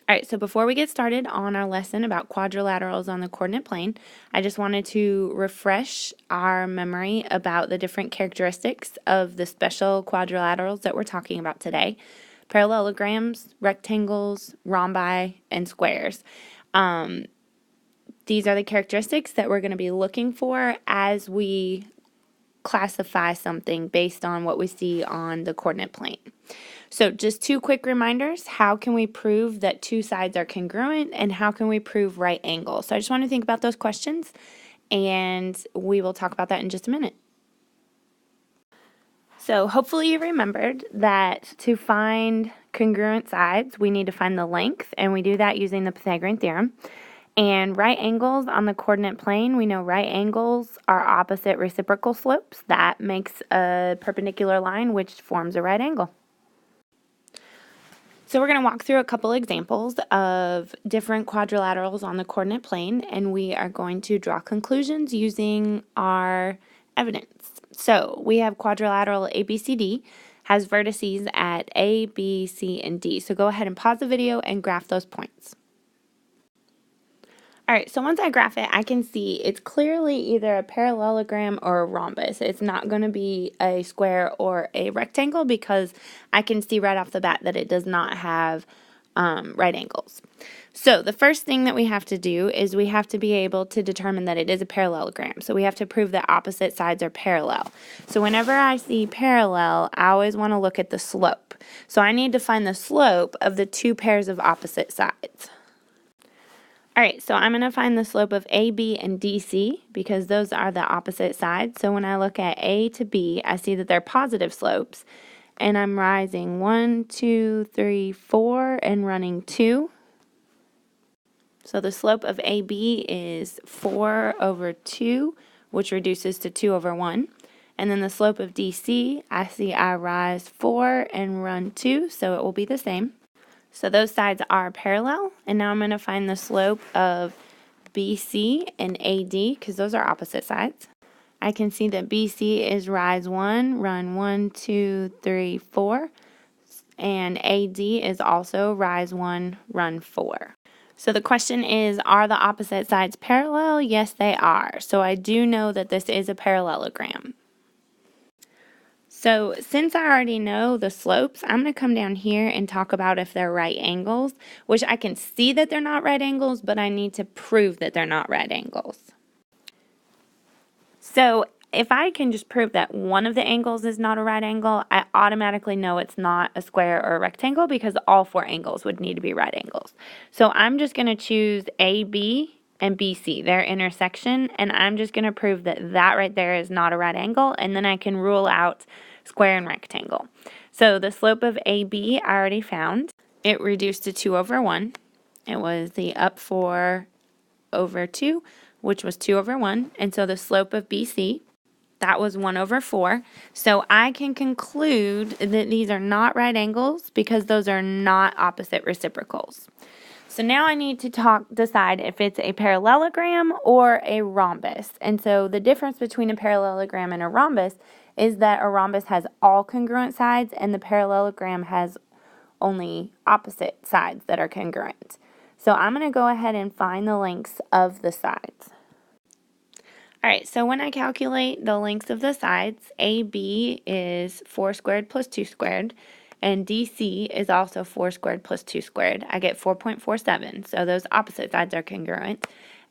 All right, so before we get started on our lesson about quadrilaterals on the coordinate plane, I just wanted to refresh our memory about the different characteristics of the special quadrilaterals that we're talking about today: parallelograms, rectangles, rhombi, and squares. These are the characteristics that we're going to be looking for as we classify something based on what we see on the coordinate plane. So just two quick reminders: how can we prove that two sides are congruent, and how can we prove right angles? So I just want to think about those questions, and we will talk about that in just a minute. So hopefully you remembered that to find congruent sides, we need to find the length, and we do that using the Pythagorean theorem. And right angles on the coordinate plane, we know right angles are opposite reciprocal slopes. That makes a perpendicular line, which forms a right angle. So we're going to walk through a couple examples of different quadrilaterals on the coordinate plane, and we are going to draw conclusions using our evidence. So we have quadrilateral ABCD has vertices at A, B, C, and D. So go ahead and pause the video and graph those points. All right, so once I graph it, I can see it's clearly either a parallelogram or a rhombus. It's not going to be a square or a rectangle because I can see right off the bat that it does not have right angles. So the first thing that we have to do is we have to be able to determine that it is a parallelogram. So we have to prove that opposite sides are parallel. So whenever I see parallel, I always want to look at the slope. So I need to find the slope of the two pairs of opposite sides. All right, so I'm going to find the slope of AB and DC because those are the opposite sides. So when I look at A to B, I see that they're positive slopes, and I'm rising 1, 2, 3, 4, and running 2. So the slope of AB is 4 over 2, which reduces to 2 over 1. And then the slope of DC, I see I rise 4 and run 2, so it will be the same. So those sides are parallel, and now I'm going to find the slope of BC and AD because those are opposite sides. I can see that BC is rise 1, run 1, 2, 3, 4, and AD is also rise 1, run 4. So the question is, are the opposite sides parallel? Yes, they are. So I do know that this is a parallelogram. So since I already know the slopes, I'm going to come down here and talk about if they're right angles, which I can see that they're not right angles, but I need to prove that they're not right angles. So if I can just prove that one of the angles is not a right angle, I automatically know it's not a square or a rectangle because all four angles would need to be right angles. So I'm just going to choose AB and BC, their intersection, and I'm just going to prove that that right there is not a right angle, and then I can rule out square and rectangle. So the slope of AB I already found. It reduced to 2 over 1. It was the up 4 over 2, which was 2 over 1. And so the slope of BC, that was 1 over 4. So I can conclude that these are not right angles because those are not opposite reciprocals. So now I need to decide if it's a parallelogram or a rhombus. And so the difference between a parallelogram and a rhombus is that a rhombus has all congruent sides and the parallelogram has only opposite sides that are congruent. So I'm going to go ahead and find the lengths of the sides. All right, so when I calculate the lengths of the sides, AB is 4 squared plus 2 squared, and DC is also 4 squared plus 2 squared. I get 4.47, so those opposite sides are congruent.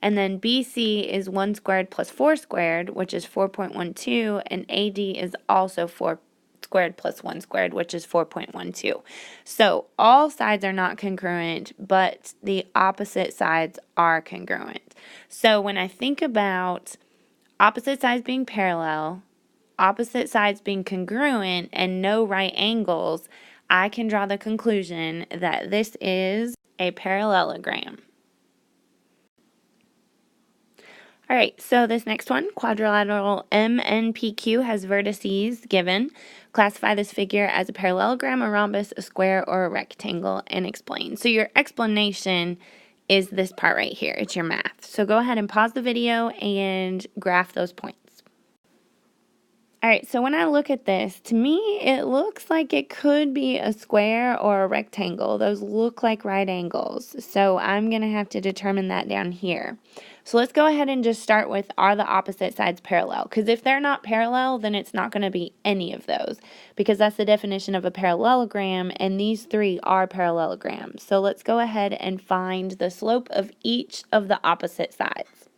And then BC is 1 squared plus 4 squared, which is 4.12, and AD is also 4 squared plus 1 squared, which is 4.12. So all sides are not congruent, but the opposite sides are congruent. So when I think about opposite sides being parallel, opposite sides being congruent, and no right angles, I can draw the conclusion that this is a parallelogram. All right, so this next one, quadrilateral MNPQ, has vertices given. Classify this figure as a parallelogram, a rhombus, a square, or a rectangle, and explain. So your explanation is this part right here. It's your math. So go ahead and pause the video and graph those points. All right, so when I look at this, to me, it looks like it could be a square or a rectangle. Those look like right angles. So I'm going to have to determine that down here. So let's go ahead and just start with, are the opposite sides parallel? Because if they're not parallel, then it's not going to be any of those, because that's the definition of a parallelogram, and these three are parallelograms. So let's go ahead and find the slope of each of the opposite sides.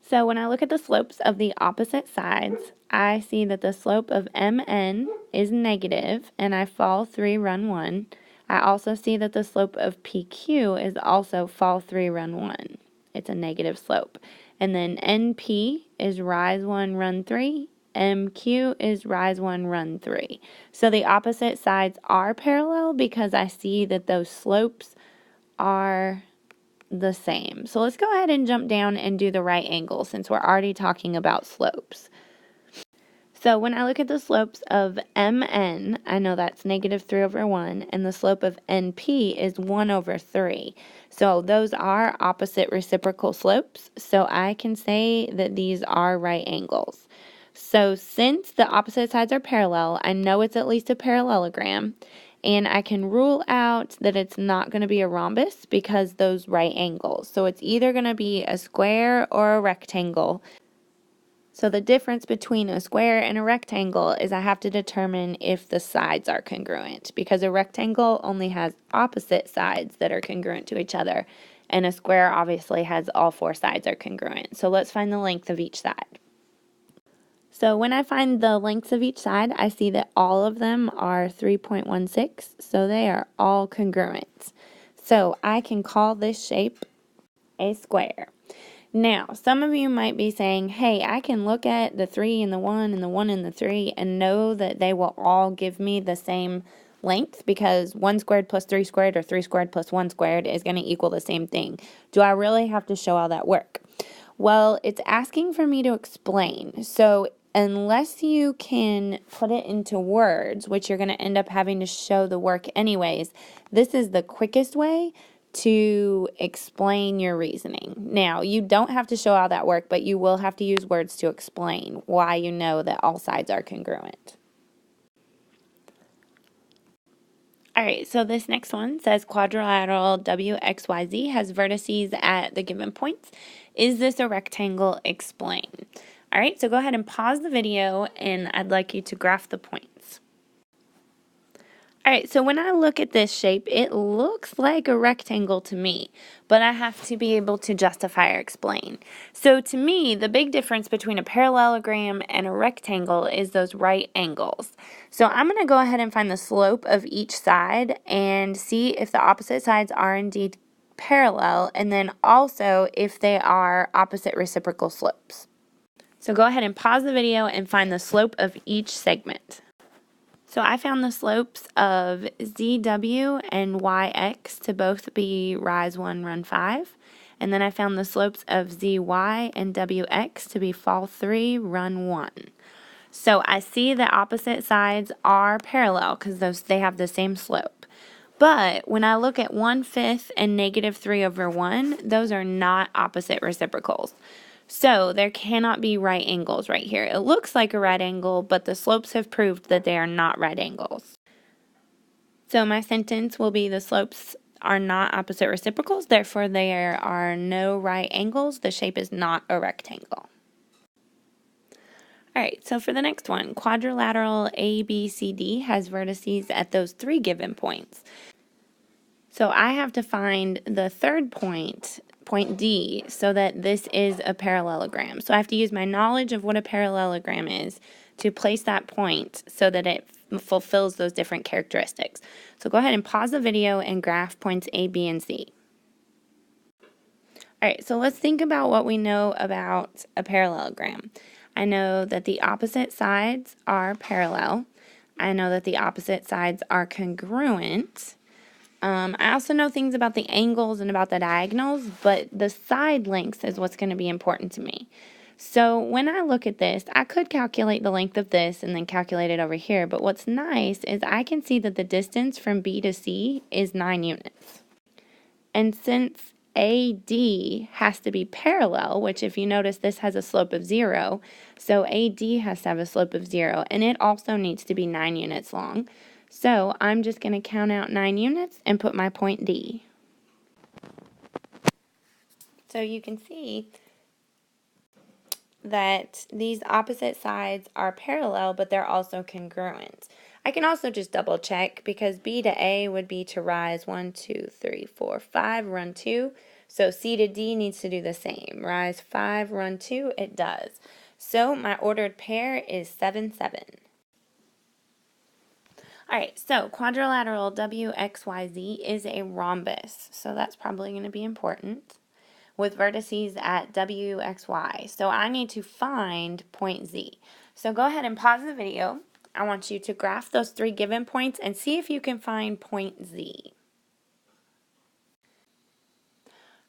So when I look at the slopes of the opposite sides, I see that the slope of MN is negative, and I fall 3, run 1. I also see that the slope of PQ is also fall 3, run 1. It's a negative slope. And then NP is rise 1, run 3. MQ is rise 1, run 3. So the opposite sides are parallel because I see that those slopes are the same. So let's go ahead and jump down and do the right angle since we're already talking about slopes. So when I look at the slopes of MN, I know that's negative 3 over 1, and the slope of NP is 1 over 3. So those are opposite reciprocal slopes, so I can say that these are right angles. So since the opposite sides are parallel, I know it's at least a parallelogram, and I can rule out that it's not going to be a rhombus because those right angles. So it's either going to be a square or a rectangle. So the difference between a square and a rectangle is I have to determine if the sides are congruent, because a rectangle only has opposite sides that are congruent to each other, and a square obviously has all 4 sides are congruent. So let's find the length of each side. So when I find the lengths of each side, I see that all of them are 3.16, so they are all congruent. So I can call this shape a square. Now, some of you might be saying, hey, I can look at the 3 and the 1 and the 1 and the 3 and know that they will all give me the same length because 1 squared plus 3 squared or 3 squared plus 1 squared is going to equal the same thing. Do I really have to show all that work? Well, it's asking for me to explain. So unless you can put it into words, which you're going to end up having to show the work anyways, this is the quickest way to explain your reasoning. Now, you don't have to show all that work, but you will have to use words to explain why you know that all sides are congruent. All right, so this next one says quadrilateral WXYZ has vertices at the given points. Is this a rectangle? Explain. All right, so go ahead and pause the video, and I'd like you to graph the points. All right, so when I look at this shape, it looks like a rectangle to me, but I have to be able to justify or explain. So to me, the big difference between a parallelogram and a rectangle is those right angles. So I'm going to go ahead and find the slope of each side and see if the opposite sides are indeed parallel, and then also if they are opposite reciprocal slopes. So go ahead and pause the video and find the slope of each segment. So I found the slopes of ZW and YX to both be rise 1, run 5. And then I found the slopes of ZY and WX to be fall 3, run 1. So I see the opposite sides are parallel because they have the same slope. But when I look at 1/5 and negative 3 over 1, those are not opposite reciprocals. So there cannot be right angles right here. It looks like a right angle, but the slopes have proved that they are not right angles. So my sentence will be the slopes are not opposite reciprocals, therefore there are no right angles. The shape is not a rectangle. All right, so for the next one, quadrilateral ABCD has vertices at those 3 given points. So I have to find the third point, point D, so that this is a parallelogram. So I have to use my knowledge of what a parallelogram is to place that point so that it fulfills those different characteristics. So go ahead and pause the video and graph points A, B, and C. All right, so let's think about what we know about a parallelogram. I know that the opposite sides are parallel. I know that the opposite sides are congruent. I also know things about the angles and about the diagonals, but the side lengths is what's going to be important to me. So when I look at this, I could calculate the length of this and then calculate it over here, but what's nice is I can see that the distance from B to C is 9 units. And since AD has to be parallel, which if you notice this has a slope of 0, so AD has to have a slope of 0, and it also needs to be 9 units long. So I'm just going to count out 9 units and put my point D. So you can see that these opposite sides are parallel, but they're also congruent. I can also just double check because B to A would be to rise 1, 2, 3, 4, 5, run 2. So C to D needs to do the same. Rise 5, run 2, it does. So my ordered pair is 7, 7. Alright, so quadrilateral WXYZ is a rhombus, so that's probably going to be important, with vertices at WXY. So I need to find point Z. So go ahead and pause the video. I want you to graph those 3 given points and see if you can find point Z.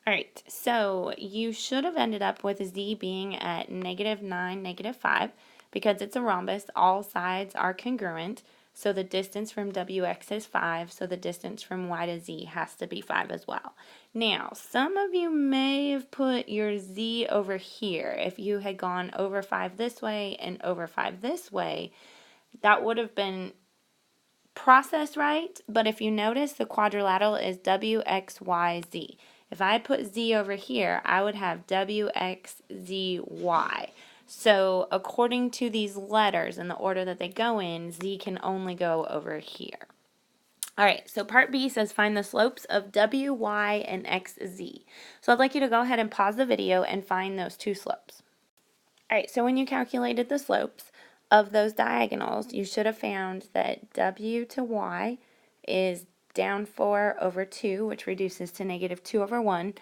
Alright, so you should have ended up with Z being at -9, -5, because it's a rhombus. All sides are congruent. So the distance from WX is 5, so the distance from Y to Z has to be 5 as well. Now, some of you may have put your Z over here. If you had gone over 5 this way and over 5 this way, that would have been processed right, but if you notice, the quadrilateral is WXYZ. If I put Z over here, I would have WXZY. So according to these letters and the order that they go in, Z can only go over here. Alright, so part B says find the slopes of W, Y, and XZ. So I'd like you to go ahead and pause the video and find those 2 slopes. Alright, so when you calculated the slopes of those diagonals, you should have found that W to Y is down 4 over 2, which reduces to -2 over 1,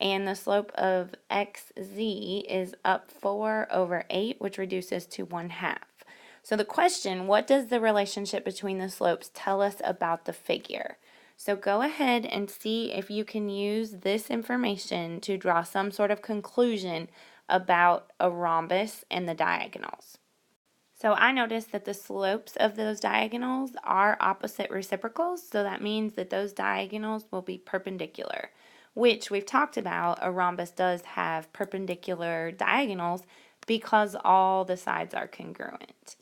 and the slope of XZ is up 4 over 8, which reduces to 1/2. So the question, what does the relationship between the slopes tell us about the figure? So go ahead and see if you can use this information to draw some sort of conclusion about a rhombus and the diagonals. So I noticed that the slopes of those diagonals are opposite reciprocals, so that means that those diagonals will be perpendicular, which we've talked about. A rhombus does have perpendicular diagonals because all the sides are congruent.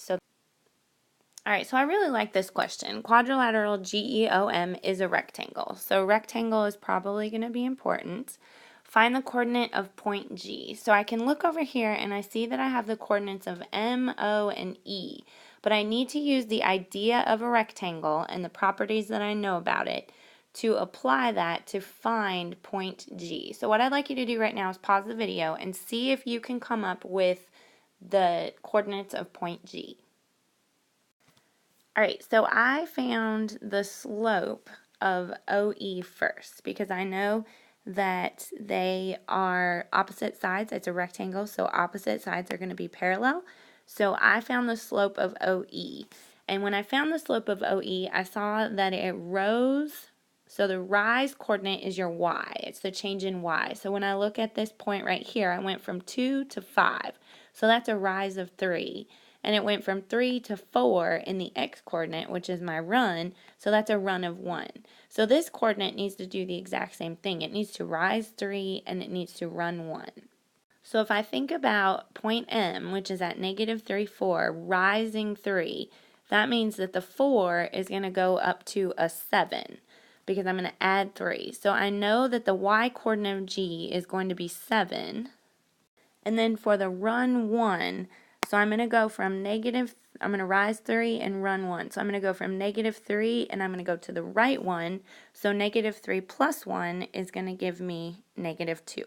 Alright, so I really like this question. Quadrilateral GEOM is a rectangle. So rectangle is probably going to be important. Find the coordinate of point G. So I can look over here and I see that I have the coordinates of M, O, and E. But I need to use the idea of a rectangle and the properties that I know about it to apply that to find point G. So what I'd like you to do right now is pause the video and see if you can come up with the coordinates of point G. Alright, so I found the slope of OE first because I know that they are opposite sides. It's a rectangle, so opposite sides are going to be parallel. So I found the slope of OE. And when I found the slope of OE, I saw that it rose. So the rise coordinate is your Y. It's the change in Y. So when I look at this point right here, I went from 2 to 5. So that's a rise of 3. And it went from 3 to 4 in the x coordinate, which is my run, so that's a run of 1. So this coordinate needs to do the exact same thing. It needs to rise 3 and it needs to run 1. So if I think about point M, which is at -3, 4, rising 3, that means that the 4 is going to go up to a 7 because I'm going to add 3. So I know that the y coordinate of G is going to be 7. And then for the run 1, so I'm going to go from I'm going to rise 3 and run 1. So I'm going to go from -3 and I'm going to go to the right 1. So -3 plus 1 is going to give me -2.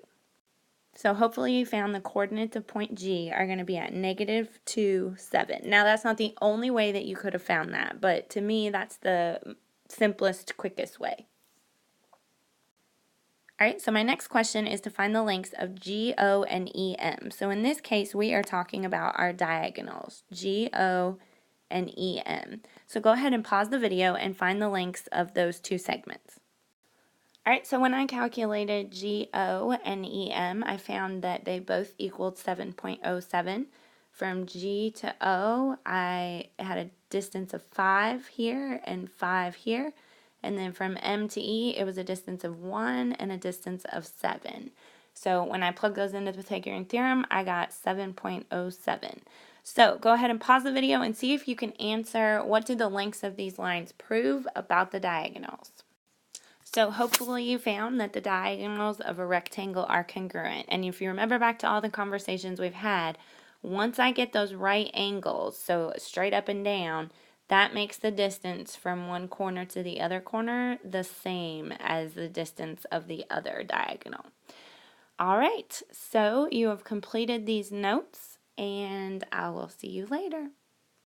So hopefully you found the coordinates of point G are going to be at -2, 7. Now that's not the only way that you could have found that, but to me that's the simplest, quickest way. Alright, so my next question is to find the lengths of GO and EM. So in this case, we are talking about our diagonals, GO and EM. So go ahead and pause the video and find the lengths of those 2 segments. Alright, so when I calculated GO and EM, I found that they both equaled 7.07. From G to O, I had a distance of 5 here and 5 here. And then from M to E, it was a distance of 1 and a distance of 7. So when I plug those into the Pythagorean theorem, I got 7.07. So go ahead and pause the video and see if you can answer what do the lengths of these lines prove about the diagonals. So hopefully you found that the diagonals of a rectangle are congruent. And if you remember back to all the conversations we've had, once I get those right angles, so straight up and down, that makes the distance from one corner to the other corner the same as the distance of the other diagonal. All right, so you have completed these notes, and I will see you later.